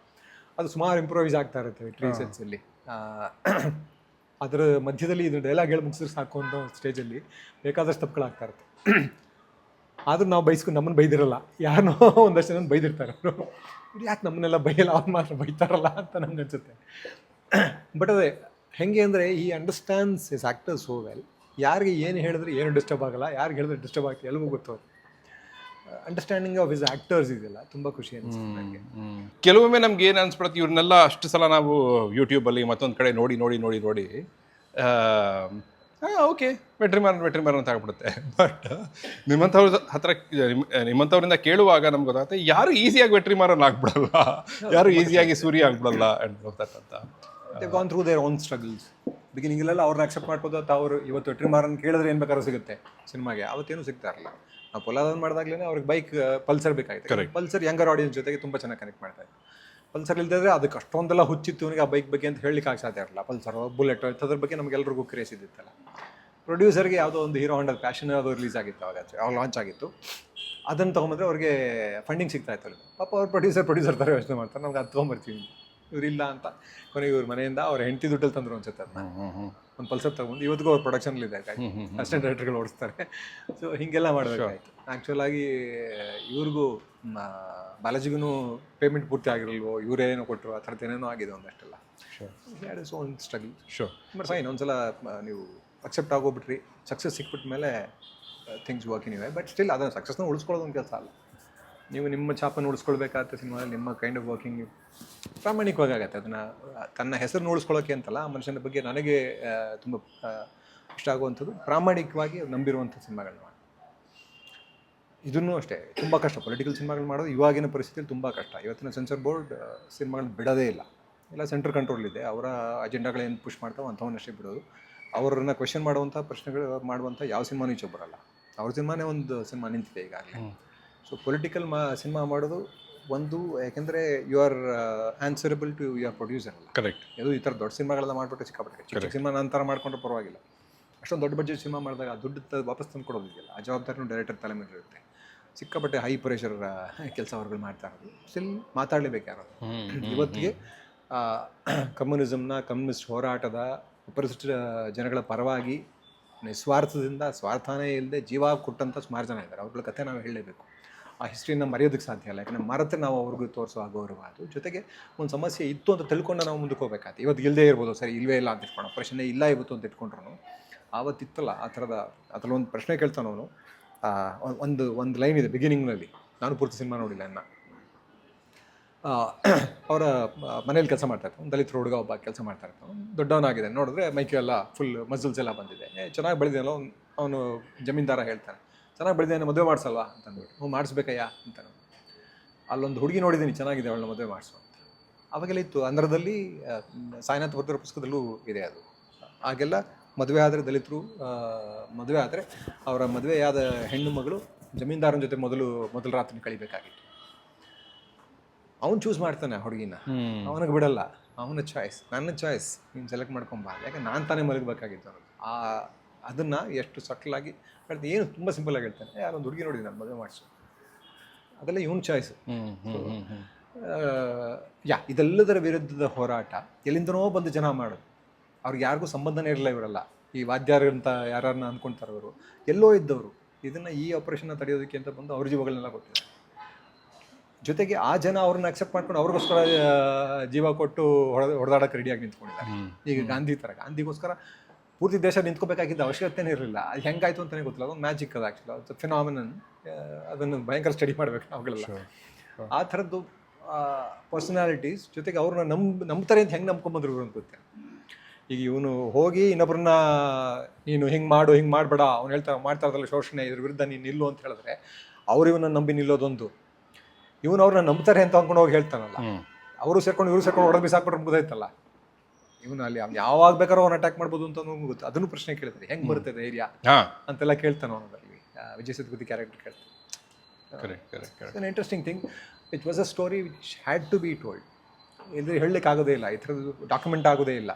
ಅದು ಸುಮಾರು ಇಂಪ್ರೂವೈಸ್ ಆಗ್ತಾ ಇರುತ್ತೆ ಟ್ರೀಸೆನ್ಸಲ್ಲಿ. ಅದರ ಮಧ್ಯದಲ್ಲಿ ಇದು ಡೈಲಾಗ್ ಹೇಳಿ ಮುಗಿಸಿದ್ರೆ ಸಾಕು ಅಂತ ಸ್ಟೇಜಲ್ಲಿ ಬೇಕಾದಷ್ಟು ತಪ್ಪುಗಳಾಗ್ತಾ ಇರುತ್ತೆ. ಆದರೂ ನಾವು ಬೈಸ್ಕೊಂಡು ನಮ್ಮನ್ನು ಬೈದಿರಲ್ಲ, ಯಾರನ್ನೋ ಒಂದಷ್ಟು ಜನ ಬೈದಿರ್ತಾರೆ ಅವರು. ಇದು ಯಾಕೆ ನಮ್ಮನ್ನೆಲ್ಲ ಬೈಯಲ್ಲ, ಅವ್ರು ಮಾತ್ರ ಬೈತಾರಲ್ಲ ಅಂತ ನಮ್ಗೆ ಅನ್ಸುತ್ತೆ. ಬಟ್ ಅದೇ ಹೆಂಗೆ ಅಂದರೆ ಈ understands is actor so well. ಯಾರಿಗೆ ಏನು ಹೇಳಿದ್ರೆ ಏನು ಡಿಸ್ಟರ್ಬ್ ಆಗಲ್ಲ, ಯಾರಿಗೆ ಹೇಳಿದ್ರೆ ಡಿಸ್ಟರ್ಬ್ ಆಗ್ತದೆ ಎಲ್ಲವೂ ಗೊತ್ತು. ಅಂಡರ್ಸ್ಟ್ಯಾಂಡಿಂಗ್ ಆಫ್ ಹಿಸ್ ಆ್ಯಕ್ಟರ್ಸ್ ಇದೆಯಲ್ಲ ತುಂಬ ಖುಷಿ ಅನಿಸುತ್ತೆ ನನಗೆ. ಕೆಲವೊಮ್ಮೆ ನಮ್ಗೆ ಏನು ಅನ್ಸ್ಬಿಡುತ್ತೆ, ಇವ್ರನ್ನೆಲ್ಲ ಅಷ್ಟು ಸಲ ನಾವು ಯೂಟ್ಯೂಬಲ್ಲಿ ಮತ್ತೊಂದು ಕಡೆ ನೋಡಿ ಓಕೆ ವೆಟ್ರಿಮಾರನ್ ಅಂತ ಆಗ್ಬಿಡುತ್ತೆ. ಬಟ್ ನಿಮ್ಮಂಥವ್ರಿಂದ ಕೇಳುವಾಗ ನಮ್ಗೆ ಗೊತ್ತಾಗುತ್ತೆ ಯಾರು ಈಸಿಯಾಗಿ ವೆಟ್ರಿಮಾರನ್ ಆಗ್ಬಿಡಲ್ಲ, ಯಾರು ಈಸಿಯಾಗಿ ಸೂರ್ಯ ಆಗ್ಬಿಡಲ್ಲ ಅಂತ. They gone through their own struggles. ಬಿಗಿನಿಂಗಲ್ಲೆಲ್ಲ ಅವ್ರನ್ನ ಅಕ್ಸೆಪ್ಟ್ ಮಾಡ್ಬೋದು. ಅಥವಾ ಅವರು ಇವತ್ತು ವೆಟ್ರಿಮಾರನ್ ಕೇಳಿದ್ರೆ ಏನು ಬೇಕಾದ್ರೂ ಸಿಗುತ್ತೆ ಸಿನಿಮಾಗೆ, ಅವತ್ತೇನು ಸಿಗ್ತಾ ಇರಲಿಲ್ಲ. ನಾವು ಪೊಲಾದನ್ ಮಾಡಿದಾಗಲೇ ಅವ್ರಿಗೆ ಬೈಕ್ ಪಲ್ಸರ್ ಬೇಕಾಗಿತ್ತು. ಪಲ್ಸರ್ ಯಂಗರ್ ಆಡಿಯನ್ಸ್ ಜೊತೆಗೆ ತುಂಬ ಚೆನ್ನಾಗಿ ಕನೆಕ್ಟ್ ಮಾಡ್ತಾರೆ. ಪಲ್ಸರ್ ಇಲ್ದಿದ್ರೆ ಅದಕ್ಕೆ ಅಷ್ಟೊಂದೆಲ್ಲ ಹುಚ್ಚಿತ್ತು ಇವನಿಗೆ ಆ ಬೈಕ್ ಬಗ್ಗೆ ಅಂತ ಹೇಳಲಿಕ್ಕೆ ಆಗ್ಸಾಧ್ಯ ಇರಲ್ಲ. ಪಲ್ಸರ್, ಬುಲೆಟ್ ಇಂಥದ್ರ ಬಗ್ಗೆ ನಮಗೆಲ್ಲರಿಗೂ ಕ್ರೇಸ್ ಇದ್ದಿತ್ತಲ್ಲ. ಪ್ರೊಡ್ಯೂಸರ್ಗೆ ಯಾವುದೋ ಒಂದು ಹೀರೋ ಹೊಂಡದ ಪ್ಯಾಷನ್ ಅದು ರಿಲೀಸ್ ಆಗಿತ್ತು, ಅವಾಗ ಲಾಂಚ್ ಆಗಿತ್ತು. ಅದನ್ನು ತೊಗೊಂಬಂದ್ರೆ ಅವ್ರಿಗೆ ಫಂಡಿಂಗ್ ಸಿಗ್ತಾ ಇತ್ತು. ಪಾಪ ಅವ್ರು ಪ್ರೊಡ್ಯೂಸರ್ ಥರ ಯೋಚನೆ ಮಾಡ್ತಾರೆ, ನಮ್ಗೆ ಅದು ತೊಗೊಂಬರ್ತೀವಿ ಇವರಿಲ್ಲ ಅಂತ. ಕೊನೆಗೆ ಇವ್ರ ಮನೆಯಿಂದ ಅವ್ರ ಹೆಂಡತಿ ದುಡ್ಡಲ್ಲಿ ತಂದರು ಅನ್ಸುತ್ತೆ ಅದನ್ನ. ಒಂದು ಪಲ್ಸರ್ ತೊಗೊಂಡು ಇವತ್ತಿಗೂ ಅವ್ರ ಪ್ರೊಡಕ್ಷನ್ಲಿದೆ, ಅಸಿಸ್ಟೆಂಟ್ ಡೈರೆಕ್ಟರ್ಗಳು ಓಡಿಸ್ತಾರೆ. ಸೊ ಹೀಗೆಲ್ಲ ಮಾಡಬೇಕಾಯ್ತು. ಆ್ಯಕ್ಚುಲಾಗಿ ಇವ್ರಿಗೂ ಬಾಲಾಜಿಗೂ ಪೇಮೆಂಟ್ ಪೂರ್ತಿ ಆಗಿರಲ್ವೋ, ಇವರೇನೋ ಕೊಟ್ಟರು, ಆ ಥರದ್ದು ಏನೇನೋ ಆಗಿದೆ ಒಂದಷ್ಟೆಲ್ಲ. ಸೊ ಒಂದು ಸ್ಟ್ರಗಲ್. ಬಟ್ ಫೈನ್, ಒಂದ್ಸಲ ನೀವು ಅಕ್ಸೆಪ್ಟ್ ಆಗೋಗ್ಬಿಟ್ರಿ, ಸಕ್ಸಸ್ ಸಿಕ್ಬಿಟ್ಟ ಮೇಲೆ ಥಿಂಗ್ಸ್ ವರ್ಕಿಂಗ್ ಇವೆ. ಬಟ್ ಸ್ಟಿಲ್ ಅದನ್ನು ಸಕ್ಸಸ್ನ ಉಳಿಸ್ಕೊಳ್ಳೋದು ಒಂದು ಕೆಲಸ ಅಲ್ಲ. ನೀವು ನಿಮ್ಮ ಛಾಪನ್ನು ಉಳಿಸ್ಕೊಳ್ಬೇಕಾಗತ್ತೆ ಸಿನಿಮಾದಲ್ಲಿ. ನಿಮ್ಮ ಕೈಂಡ್ ಆಫ್ ವರ್ಕಿಂಗ್ ಪ್ರಾಮಾಣಿಕವಾಗಿ ಆಗುತ್ತೆ. ಅದನ್ನು ತನ್ನ ಹೆಸರನ್ನು ಉಳಿಸ್ಕೊಳ್ಳೋಕ್ಕೆ ಅಂತಲ್ಲ, ಆ ಮನುಷ್ಯನ ಬಗ್ಗೆ ನನಗೆ ತುಂಬ ಇಷ್ಟ ಆಗುವಂಥದ್ದು, ಪ್ರಾಮಾಣಿಕವಾಗಿ ನಂಬಿರುವಂಥ ಸಿನಿಮಾಗಳನ್ನ ಮಾಡಿ. ಇದನ್ನೂ ಅಷ್ಟೇ ತುಂಬ ಕಷ್ಟ, ಪೊಲಿಟಿಕಲ್ ಸಿನಿಮಾಗಳು ಮಾಡೋದು ಇವಾಗಿನ ಪರಿಸ್ಥಿತಿಯಲ್ಲಿ ತುಂಬ ಕಷ್ಟ. ಇವತ್ತಿನ ಸೆನ್ಸರ್ ಬೋರ್ಡ್ ಸಿನಿಮಾಗಳನ್ನ ಬಿಡೋದೇ ಇಲ್ಲ, ಎಲ್ಲ ಸೆಂಟ್ರಲ್ ಕಂಟ್ರೋಲ್ ಇದೆ. ಅವರ ಅಜೆಂಡಾಗಳೇನು ಪುಷ್ ಮಾಡ್ತಾವೆ ಅಂಥವನ್ನಷ್ಟೇ ಬಿಡೋದು. ಅವರನ್ನು ಕ್ವೆಶನ್ ಮಾಡುವಂಥ ಪ್ರಶ್ನೆಗಳು ಮಾಡುವಂಥ ಯಾವ ಸಿನಿಮಾನೂ ಈಚೆ ಬರೋಲ್ಲ. ಅವ್ರ ಸಿನಿಮಾನೇ ಒಂದು ಸಿನಿಮಾ ನಿಂತಿದೆ ಈಗಾಗಲೇ. ಸೊ ಪೊಲಿಟಿಕಲ್ ಸಿನಿಮಾ ಮಾಡೋದು ಒಂದು, ಯಾಕೆಂದರೆ you are answerable to your producer ಅಲ್ಲ. ಕರೆಕ್ಟ್. ಇದು ಈ ಥರ ದೊಡ್ಡ ಸಿನಿಮಾಗಳೆಲ್ಲ ಮಾಡಿಬಿಟ್ಟು ಸಿಕ್ಕಾಪಟ್ಟೆ ಚಿಕ್ಕ ಸಿನಿಮಾ ನಂತರ ಮಾಡ್ಕೊಂಡ್ರೆ ಪರವಾಗಿಲ್ಲ. ಅಷ್ಟೊಂದು ದೊಡ್ಡ ಬಡ್ಜೆಟ್ ಸಿನಿಮಾ ಮಾಡಿದಾಗ ಆ ದುಡ್ಡು ವಾಪಸ್ ತಂದು ಕೊಡೋದಿಲ್ಲ, ಆ ಜವಾಬ್ದಾರಿನೂ ಡೈರೆಕ್ಟರ್ ತಲೆ ಮೇಲೆ ಇರುತ್ತೆ. ಸಿಕ್ಕಾಪಟ್ಟೆ ಹೈ ಪ್ರೆಷರ್ ಕೆಲಸ ವರ್ಗಗಳು ಮಾಡ್ತಾ ಇರೋದು. ಸ್ಟಿಲ್ ಮಾತಾಡಲೇಬೇಕು ಯಾರು. ಇವತ್ತಿಗೆ ಕಮ್ಯುನಿಸಮ್ನ, ಕಮ್ಯುನಿಸ್ಟ್ ಹೋರಾಟದ ಪರಿಶಿಷ್ಟ ಜನಗಳ ಪರವಾಗಿ ನಿಸ್ವಾರ್ಥದಿಂದ, ಸ್ವಾರ್ಥನೇ ಇಲ್ಲದೆ ಜೀವ ಕೊಟ್ಟಂಥ ಸುಮಾರು ಜನ ಇದ್ದಾರೆ. ಅವ್ರಗಳ ಕಥೆ ನಾವು ಹೇಳಲೇಬೇಕು. ಆ ಹಿಸ್ಟ್ರಿನ ಮರೆಯೋದಕ್ಕೆ ಸಾಧ್ಯ ಇಲ್ಲ, ಯಾಕಂದರೆ ಮರೆತು ನಾವು ಅವ್ರಿಗೂ ತೋರಿಸೋ ಗೌರವ. ಅದು ಜೊತೆಗೆ ಒಂದು ಸಮಸ್ಯೆ ಇತ್ತು ಅಂತ ತಿಳ್ಕೊಂಡು ನಾವು ಮುಂದಕ್ಕೆ ಹೋಗ್ಬೇಕಾಯ್ತು. ಇವತ್ತು ಇಲ್ಲದೇ ಇರ್ಬೋದು, ಸರಿ ಇಲ್ಲವೇ ಇಲ್ಲ ಅಂತ ಇಟ್ಕೊಂಡು ಪ್ರಶ್ನೆ ಇಲ್ಲ ಇವತ್ತು ಅಂತ ಇಟ್ಕೊಂಡ್ರು, ಆವತ್ತಿತ್ತಲ್ಲ ಆ ಥರದ ಅದರಲ್ಲಿ ಒಂದು ಪ್ರಶ್ನೆ ಕೇಳ್ತಾನೆ ಅವನು. ಒಂದು ಲೈನ್ ಇದೆ ಬಿಗಿನಿಂಗ್ನಲ್ಲಿ, ನಾನು ಪೂರ್ತಿ ಸಿನಿಮಾ ನೋಡಿಲ್ಲ ಇನ್ನು. ಅವರ ಮನೇಲಿ ಕೆಲಸ ಮಾಡ್ತಾಯಿರ್ತಾನೆ, ಒಂದು ದಲಿತರ ಹುಡುಗ ಒಬ್ಬ ಕೆಲಸ ಮಾಡ್ತಾ ಇರ್ತಾನೆ. ದೊಡ್ಡವನಾಗಿದೆ, ನೋಡಿದ್ರೆ ಮೈಕೆ ಎಲ್ಲ ಫುಲ್ ಮಸಲ್ಸ್ ಎಲ್ಲ ಬಂದಿದೆ. ಚೆನ್ನಾಗಿ ಬೆಳೆದಿಲ್ಲ ಅವನು. ಜಮೀನ್ದಾರ ಹೇಳ್ತಾನೆ, ಚೆನ್ನಾಗಿ ಬೆಳೆದೇನೆ, ಮದುವೆ ಮಾಡಿಸಲ್ವಾ ಅಂತ ಅಂದ್ಬಿಟ್ಟು. ಹ್ಞೂ ಮಾಡಿಸ್ಬೇಕಯ್ಯ ಅಂತಾನೆ. ಅಲ್ಲೊಂದು ಹುಡುಗಿ ನೋಡಿದ್ದೀನಿ ಚೆನ್ನಾಗಿದೆ, ಅವಳನ್ನ ಮದುವೆ ಮಾಡಿಸು ಅಂತ. ಅವಾಗೆಲ್ಲ ಇತ್ತು ಆಂಧ್ರದಲ್ಲಿ, ಸಾಯಿನಾಥ್ ಬರ್ದಿರೋ ಪುಸ್ತಕದಲ್ಲೂ ಇದೆ ಅದು. ಆಗೆಲ್ಲ ಮದುವೆ ಆದರೆ ದಲಿತರು ಮದುವೆ ಆದರೆ ಅವರ ಮದುವೆಯಾದ ಹೆಣ್ಣು ಮಗಳು ಜಮೀನ್ದಾರನ ಜೊತೆ ಮೊದಲು ರಾತ್ರಿ ಕಳಿಬೇಕಾಗಿತ್ತು. ಅವ್ನು ಚೂಸ್ ಮಾಡ್ತಾನೆ ಹುಡುಗಿನ, ಅವನಿಗೆ ಬಿಡಲ್ಲ. ಅವನ ಚಾಯ್ಸ್, ನನ್ನ ಚಾಯ್ಸ್, ನೀನು ಸೆಲೆಕ್ಟ್ ಮಾಡ್ಕೊಂಬ, ಯಾಕೆ ನಾನು ತಾನೇ ಮಲಗಬೇಕಾಗಿತ್ತು ಅನ್ನೋದು. ಅದನ್ನು ಎಷ್ಟು ಸಟ್ಲಾಗಿ ಹೇಳ್ತೀನಿ. ಏನು ತುಂಬ ಸಿಂಪಲಾಗಿ ಹೇಳ್ತಾನೆ, ಯಾರೊಂದು ಹುಡುಗಿ ನೋಡಿದ್ದೀನಿ ನಾನು ಮದುವೆ ಮಾಡಿಸು, ಅದೆಲ್ಲ ಇವನ ಚಾಯ್ಸು. ಇದೆಲ್ಲದರ ವಿರುದ್ಧದ ಹೋರಾಟ ಎಲ್ಲಿಂದನೋ ಬಂದು ಜನ ಮಾಡೋದು. ಅವ್ರಿಗೆ ಯಾರಿಗೂ ಸಂಬಂಧನೇ ಇರಲ್ಲ. ಇವರೆಲ್ಲ ಈ ವಾದ್ಯಾರಂತ ಯಾರನ್ನ ಅಂದ್ಕೊಳ್ತಾರೆ, ಅವರು ಎಲ್ಲೋ ಇದ್ದವರು ಇದನ್ನು ಈ ಆಪರೇಷನ್ನ ತಡೆಯೋದಕ್ಕೆ ಅಂತ ಬಂದು ಅವ್ರ ಜೀವಗಳನ್ನೆಲ್ಲ ಕೊಟ್ಟಿದ್ದಾರೆ. ಜೊತೆಗೆ ಆ ಜನ ಅವ್ರನ್ನ ಅಕ್ಸೆಪ್ಟ್ ಮಾಡ್ಕೊಂಡು ಅವ್ರಿಗೋಸ್ಕರ ಜೀವ ಕೊಟ್ಟು ಹೊಡೆದಾಡಕ್ಕೆ ರೆಡಿಯಾಗಿ ನಿಂತ್ಕೊಂಡಿದ್ದಾರೆ. ಈಗ ಗಾಂಧಿ ಥರ, ಗಾಂಧಿಗೋಸ್ಕರ ಪೂರ್ತಿ ದೇಶ ನಿಂತ್ಕೋಬೇಕಾಗಿದ್ದ ಅವಶ್ಯಕತೆನೇ ಇರಲಿಲ್ಲ. ಅದು ಹೆಂಗಾಯ್ತು ಅಂತಲೇ ಗೊತ್ತಿಲ್ಲ. ಅದೊಂದು ಮ್ಯಾಜಿಕ್ ಅದು ಆ್ಯಕ್ಚುಲಿ, ಅದು ಫಿನಾಮಿನನ್. ಅದನ್ನು ಭಯಂಕರ ಸ್ಟಡಿ ಮಾಡಬೇಕು ನಾವುಗಳೆಲ್ಲ. ಆ ಥರದ್ದು ಪರ್ಸನಾಲಿಟೀಸ್ ಜೊತೆಗೆ ಅವ್ರನ್ನ ನಂಬ್ತಾರೆ ಅಂತ ಹೆಂಗೆ ನಂಬ್ಕೊಂಬಂದ್ರು ಅಂತ ಗೊತ್ತಿಲ್ಲ. ಈಗ ಇವನು ಹೋಗಿ ಇನ್ನೊಬ್ಬರನ್ನ ನೀನು ಹಿಂಗೆ ಮಾಡು, ಹಿಂಗೆ ಮಾಡಬೇಡ, ಅವ್ನು ಮಾಡ್ತಾ ಇರೋದಲ್ಲ ಶೋಷಣೆ, ಇದ್ರ ವಿರುದ್ಧ ನೀನು ನಿಲ್ಲು ಅಂತ ಹೇಳಿದ್ರೆ ಅವ್ರು ಇವನ್ನ ನಂಬಿ ನಿಲ್ಲೋದೊಂದು. ಇವನು ಅವ್ರನ್ನ ನಂಬ್ತಾರೆ ಅಂತ ಅಂದ್ಕೊಂಡು ಹೋಗಿ ಹೇಳ್ತಾನಲ್ಲ, ಅವರು ಸೇರ್ಕೊಂಡು ಇವರು ಸೇರ್ಕೊಂಡು ಹೊಡೆದು ಬಿಸಾಕ್ಬಿಟ್ರೆ ಮುಗಿದೈತಲ್ಲ. ಇವನು ಅಲ್ಲಿ ಯಾವಾಗ ಬೇಕಾದ್ರೂ ಅವ್ನು ಅಟ್ಯಾಕ್ ಮಾಡ್ಬೋದು ಅಂತ ಗೊತ್ತು. ಅದನ್ನು ಪ್ರಶ್ನೆ ಕೇಳಿದ್ರೆ ಹೆಂಗೆ ಬರುತ್ತೆ ಧೈರ್ಯ ಅಂತೆಲ್ಲ ಕೇಳ್ತಾನೆ ಅವನಲ್ಲಿ. ವಿಜಯ್ ಸೇತುಪತಿ ಕ್ಯಾರೆಕ್ಟರ್ ಕೇಳ್ತಾನೆ. Interesting thing, it was a story which had to be told. ಇಲ್ಲದೆ ಹೇಳಲಿಕ್ಕೆ ಆಗೋದೇ ಇಲ್ಲ, ಈ ಥರದ್ದು ಡಾಕ್ಯುಮೆಂಟ್ ಆಗೋದೇ ಇಲ್ಲ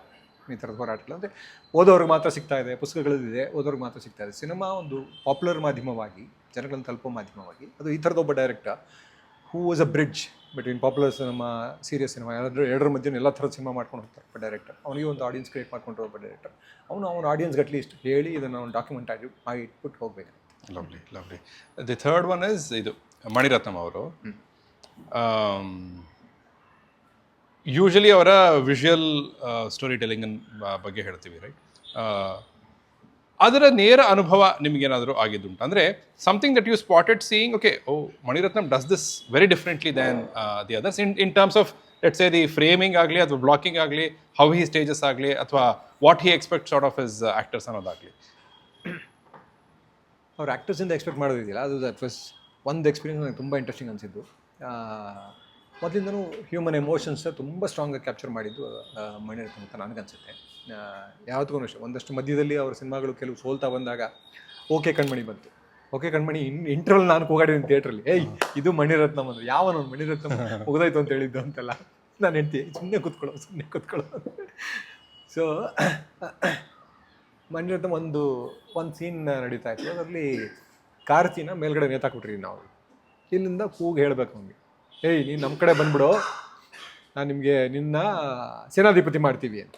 ಈ ಥರದ ಹೋರಾಟಗಳು. ಅಂದರೆ ಓದೋರಿಗೆ ಮಾತ್ರ ಸಿಗ್ತಾ ಇದೆ, ಪುಸ್ತಕಗಳಿದೆ, ಓದೋರಿಗೆ ಮಾತ್ರ ಸಿಗ್ತಾ ಇದೆ. ಸಿನಿಮಾ ಒಂದು ಪಾಪ್ಯುಲರ್ ಮಾಧ್ಯಮವಾಗಿ, ಜನಗಳನ್ನು ತಲುಪೋ ಮಾಧ್ಯಮವಾಗಿ, ಅದು ಈ ಥರದ ಒಬ್ಬ director who was a bridge between popular cinema, serious cinema, ಎರಡರ ಮಧ್ಯೆ ಎಲ್ಲ ಥರದ ಸಿನಿಮಾ ಮಾಡ್ಕೊಂಡು ಹೋಗ್ತಾರೆ ಒಬ್ಬ ಡೈರೆಕ್ಟರ್. ಅವನಿಗೆ ಒಂದು ಆಡಿಯನ್ಸ್ ಕ್ರಿಯೇಟ್ ಮಾಡ್ಕೊಂಡು ಒಬ್ಬ ಡೈರೆಕ್ಟರ್. ಅವನ ಆಡಿಯನ್ಸ್ಗೆ ಅಟ್ಲೀಸ್ಟ್ ಹೇಳಿ ಇದನ್ನು ಅವ್ನು ಡಾಕ್ಯುಮೆಂಟ್ ಆಗಿ ಇಟ್ಬಿಟ್ಟು ಹೋಗ್ಬೇಕು. Lovely lovely. The third one is ಇದು ಮಣಿರತ್ನಂ ಅವರು. ಯೂಶಲಿ ಅವರ ವಿಷುವಲ್ ಸ್ಟೋರಿ ಟೆಲ್ಲಿಂಗ್ ಬಗ್ಗೆ ಹೇಳ್ತೀವಿ, ರೈಟ್? ಅದರ ನೇರ ಅನುಭವ ನಿಮಗೇನಾದರೂ ಆಗಿದ್ದುಂಟು? ಅಂದರೆ something that you spotted seeing, okay, oh Maniratnam does this very differently than the others in terms of let's say the framing ಆಗಲಿ, ಅಥವಾ ಬ್ಲಾಕಿಂಗ್ ಆಗಲಿ, ಹೌ ಹಿ ಸ್ಟೇಜಸ್ ಆಗಲಿ, ಅಥವಾ what he expects out of his actors ಅನ್ನೋದಾಗಲಿ. ಅವ್ರು ಆ್ಯಕ್ಟರ್ಸಿಂದ ಎಕ್ಸ್ಪೆಕ್ಟ್ ಮಾಡೋದಿದೆಯಲ್ಲ, ಅದು ದಟ್ ವಾಸ್ ಒಂದು ಎಕ್ಸ್ಪೀರಿಯನ್ಸ್ ನನಗೆ ತುಂಬ ಇಂಟ್ರೆಸ್ಟಿಂಗ್ ಅನಿಸಿದ್ದು. ಮೊದಲಿಂದನೂ ಹ್ಯೂಮನ್ ಎಮೋಷನ್ಸ್ ತುಂಬ ಸ್ಟ್ರಾಂಗಾಗಿ ಕ್ಯಾಪ್ಚರ್ ಮಾಡಿದ್ದು ಮಣಿರತ್ನಂ ಅಂತ ನನಗನ್ಸುತ್ತೆ. ಯಾವತ್ತಿಗೂ ಅಷ್ಟೇ, ಒಂದಷ್ಟು ಮಧ್ಯದಲ್ಲಿ ಅವ್ರ ಸಿನಿಮಾಗಳು ಕೆಲವು ಸೋಲ್ತಾ ಬಂದಾಗ ಓಕೆ ಕಣ್ಮಣಿ ಬಂತು. ಓಕೆ ಕಣ್ಮಣಿ ಇಂಟರ್ವಲ್ ನಾನು ಕೂಗಾಡಿದ್ದೀನಿ ಥಿಯೇಟ್ರಲ್ಲಿ, ಏಯ್ ಇದು ಮಣಿರತ್ನಂ ಅಂದರೆ ಯಾವನು ಮಣಿರತ್ನಂ ಮುಗಿದೋಯ್ತು ಅಂತ ಹೇಳಿದ್ದು ಅಂತೆಲ್ಲ. ನಾನು ಹೇಳ್ತೀನಿ ಸುಮ್ಮನೆ ಕೂತ್ಕೊಳ್ಳೋ. ಸೊ ಮಣಿರತ್ನಂ ಒಂದು ಸೀನ್ ನಡೀತಾ ಇತ್ತು, ಅದರಲ್ಲಿ ಕಾರ್ತಿನ ಮೇಲ್ಗಡೆ ನೇತಾಕ್ಬಿಟ್ರಿ ನಾವು. ಇಲ್ಲಿಂದ ಕೂಗಿ ಹೇಳ್ಬೇಕು ಅವ್ನಿಗೆ, ಏಯ್ ನೀನು ನಮ್ಮ ಕಡೆ ಬಂದ್ಬಿಡು, ನಾನು ನಿನ್ನ ಸೇನಾಧಿಪತಿ ಮಾಡ್ತೀವಿ ಅಂತ.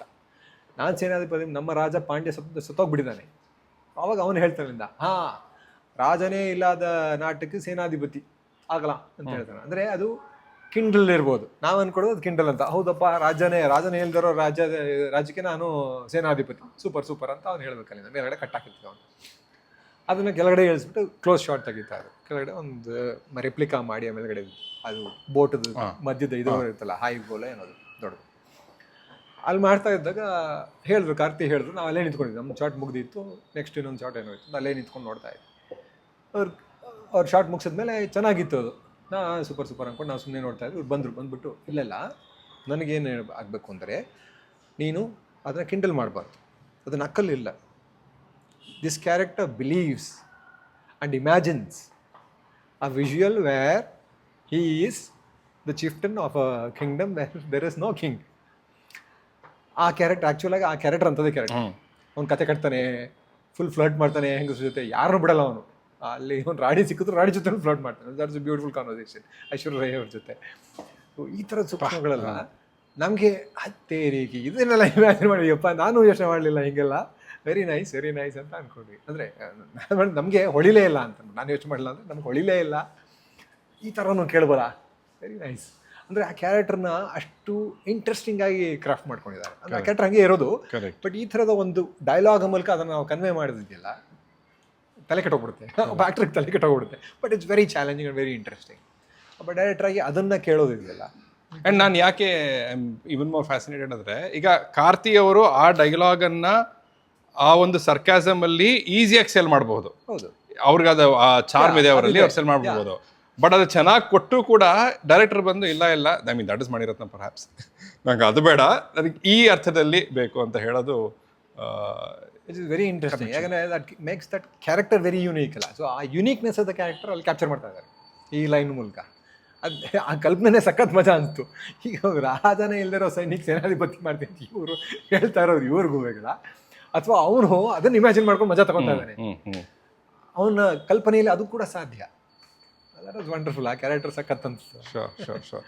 ನಾನು ಸೇನಾಧಿಪತಿ, ನಮ್ಮ ರಾಜ ಪಾಂಡ್ಯ ಸತ್ತೋಗ್ಬಿಟ್ಟಿದ್ದಾನೆ. ಆವಾಗ ಅವನು ಹೇಳ್ತಾನಿಂದ, ರಾಜನೇ ಇಲ್ಲದ ನಾಟಕ್ಕೆ ಸೇನಾಧಿಪತಿ ಆಗಲ್ಲ ಅಂತ ಹೇಳ್ತಾನೆ. ಅಂದರೆ ಅದು ಕಿಂಡಲ್ ಇರ್ಬೋದು, ನಾವು ಅನ್ಕೊಡೋದು ಅದು ಕಿಂಡಲ್ ಅಂತ. ಹೌದಪ್ಪ, ರಾಜನೇ ಇಲ್ದಿರೋ ರಾಜ್ಯಕ್ಕೆ ನಾನು ಸೇನಾಧಿಪತಿ, ಸೂಪರ್ ಅಂತ ಅವ್ನು ಹೇಳ್ಬೇಕಲ್ಲ. ಮೇಲ್ಗಡೆ ಕಟ್ಟಾಕಿರ್ತೀವಿ ಅವನು. ಅದನ್ನು ಕೆಳಗಡೆ ಇಳಿಸ್ಬಿಟ್ಟು ಕ್ಲೋಸ್ ಶಾಟ್ ತೆಗಿತಾರೆ. ಕೆಳಗಡೆ ಒಂದು ರೆಪ್ಲಿಕಾ ಮಾಡಿ ಮೇಲ್ಗಡೆ ಅದು ಬೋಟದ ಮಧ್ಯದ ಇದು ಇರುತ್ತಲ್ಲ, ಹಾಯಿ ಗೋಲ ಏನೋದು ದೊಡ್ಡದು. ಅಲ್ಲಿ ಮಾಡ್ತಾ ಇದ್ದಾಗ ಹೇಳಿದ್ರು, ಕಾರ್ತಿ ಹೇಳಿದ್ರು, ನಾವು ಅಲ್ಲೇ ನಿಂತ್ಕೊಂಡಿದ್ದೆ. ನಮ್ಮ ಶಾರ್ಟ್ ಮುಗ್ದಿತ್ತು, ನೆಕ್ಸ್ಟ್ ಇನ್ನೊಂದು ಶಾರ್ಟ್ ಏನೋ ಇತ್ತು, ಅಲ್ಲೇ ನಿಂತ್ಕೊಂಡು ನೋಡ್ತಾ ಇದ್ದೆ. ಅವ್ರು ಶಾರ್ಟ್ ಮುಗಿಸಿದ್ಮೇಲೆ ಚೆನ್ನಾಗಿತ್ತು ಅದು. ಸೂಪರ್ ಅಂದ್ಕೊಂಡು ನಾವು ಸುಮ್ಮನೆ ನೋಡ್ತಾ ಇದ್ವಿ. ಇವ್ರು ಬಂದ್ಬಿಟ್ಟು ಇಲ್ಲೆಲ್ಲ ನನಗೇನು ಆಗಬೇಕು ಅಂದರೆ, ನೀನು ಅದನ್ನು ಕಿಂಡಲ್ ಮಾಡಬಾರ್ದು, ಅದು ನಕ್ಕಲ್ಲಿಲ್ಲ. This character believes and imagines a visual where he is the chieftain of a kingdom where there is no king. ಆ ಕ್ಯಾರೆಕ್ಟರ್ ಆ್ಯಕ್ಚುಲಾಗಿ ಆ ಕ್ಯಾರೆಕ್ಟರ್ ಅಂಥದ್ದೇ ಕ್ಯಾರೆಕ್ಟರ್. ಅವ್ನು ಕತೆ ಕಟ್ತಾನೆ, ಫುಲ್ ಫ್ಲರ್ಟ್ ಮಾಡ್ತಾನೆ ಹೆಂಗಸ್ರ ಜೊತೆ, ಯಾರನ್ನೂ ಬಿಡಲ್ಲ ಅವನು. ಅಲ್ಲಿ ಒಂದು ರಾಣಿ ಸಿಕ್ಕಿದ್ರು ರಾಣಿ ಜೊತೆ ಫ್ಲರ್ಟ್ ಮಾಡ್ತಾನೆ. That's a beautiful conversation Aishwarya Rai ಅವ್ರ ಜೊತೆ. ಈ ಥರದ ಸೂಕ್ಷ್ಮಗಳೆಲ್ಲ ನಮಗೆ ಹತ್ತೇರಿಗೆ ಇದನ್ನೆಲ್ಲ ಇಮ್ಯಾಜಿನ್ ಮಾಡಿಯಪ್ಪ, ನಾನು ಯೋಚನೆ ಮಾಡಲಿಲ್ಲ ಹೀಗೆಲ್ಲ. ವೆರಿ ನೈಸ್ ಅಂತ ಅಂದ್ಕೊಂಡ್ವಿ. ಅಂದರೆ ನಮಗೆ ಹೊಳಿಲೇ ಇಲ್ಲ ಅಂತ ನಾನು ಯೋಚನೆ ಮಾಡಲಿಲ್ಲ, ಅಂದರೆ ನಮ್ಗೆ ಹೊಳಿಲೇ ಇಲ್ಲ, ಈ ಥರನೂ ಕೇಳ್ಬೋದಾ, ವೆರಿ ನೈಸ್. ಅಂದರೆ ಆ ಕ್ಯಾರೆಕ್ಟರ್ನ ಅಷ್ಟು ಇಂಟ್ರೆಸ್ಟಿಂಗ್ ಆಗಿ ಕ್ರಾಫ್ಟ್ ಮಾಡ್ಕೊಂಡಿದ್ದಾರೆ. ಅಂದರೆ ಆ ಕ್ಯಾರೆಕ್ಟರ್ ಹಂಗೆ ಇರೋದು, ಬಟ್ ಈ ಥರದ ಒಂದು ಡೈಲಾಗ್ ಮೂಲಕ ಅದನ್ನು ನಾವು ಕನ್ವೆ ಮಾಡಿದ್ದಿಲ್ಲ, ತಲೆ ಕೆಟ್ಟೋಗ್ಬಿಡುತ್ತೆ, ಒಬ್ಬ ಆ್ಯಕ್ಟ್ರಿಗೆ ತಲೆ ಕೆಟ್ಟೋಗ್ಬಿಡುತ್ತೆ. But it's very challenging and very interesting. ಒಬ್ಬ ಡೈರೆಕ್ಟ್ರಾಗಿ ಅದನ್ನು ಕೇಳೋದಿದೆಯಲ್ಲ. ಆ್ಯಂಡ್ ನಾನು ಯಾಕೆ ಇವನ್ ಮೋರ್ ಫ್ಯಾಸಿನೇಟೆಡ್ ಅಂದರೆ, ಈಗ ಕಾರ್ತಿ ಅವರು ಆ ಡೈಲಾಗನ್ನು ಆ ಒಂದು ಸರ್ಕ್ಯಾಸಮಲ್ಲಿ ಈಸಿಯಾಗಿ ಸೆಲ್ ಮಾಡಬಹುದು. ಹೌದು, ಅವ್ರಿಗೆ ಅದು ಆ ಚಾರ್ಮ್ ಇದೆ ಅವರಲ್ಲಿ, ಅವ್ರು ಸೆಲ್ ಮಾಡ್ಬೋದು. ಬಟ್ ಅದು ಚೆನ್ನಾಗಿ ಕೊಟ್ಟು ಕೂಡ ಡೈರೆಕ್ಟರ್ ಬಂದು ಇಲ್ಲ I mean that is Maniratnam perhaps, ನಂಗೆ ಅದು ಬೇಡ, ನನಗೆ ಈ ಅರ್ಥದಲ್ಲಿ ಬೇಕು ಅಂತ ಹೇಳೋದು ಇಟ್ ಇಸ್ ವೆರಿ ಇಂಟ್ರೆಸ್ಟಿಂಗ್. ಯಾಕಂದರೆ that makes that character very unique ಅಲ್ಲ. ಸೊ ಆ ಯುನೀಕ್ನೆಸ್ ಆಫ್ ದ ಕ್ಯಾರೆಕ್ಟರ್ ಅಲ್ಲಿ ಕ್ಯಾಪ್ಚರ್ ಮಾಡ್ತಾ ಇದ್ದಾರೆ ಈ ಲೈನ್ ಮೂಲಕ. ಅದು ಆ ಕಲ್ಪನೆ ಸಖತ್ ಮಜಾ ಅನಿಸ್ತು. ಈಗ ರಾಜನೇ ಇಲ್ದಿರೋ ಸೈನಿಕ ಸೇನಾಧಿಪತಿ ಮಾಡ್ತೀನಿ ಇವರು ಹೇಳ್ತಾ ಇರೋರು ಇವ್ರಿಗೂ ಬೇಡ, ಅಥವಾ ಅವನು ಅದನ್ನು ಇಮ್ಯಾಜಿನ್ ಮಾಡ್ಕೊಂಡು ಮಜಾ ತಗೊತಾ ಇದ್ದಾನೆ. ಅವನ ಕಲ್ಪನೆಯಲ್ಲಿ ಅದು ಕೂಡ ಸಾಧ್ಯ. That was wonderful. ಆ ಕ್ಯಾರೆಕ್ಟರ್ ಸಖತ್ ಅನಿಸ್ತು. ಶೋರ್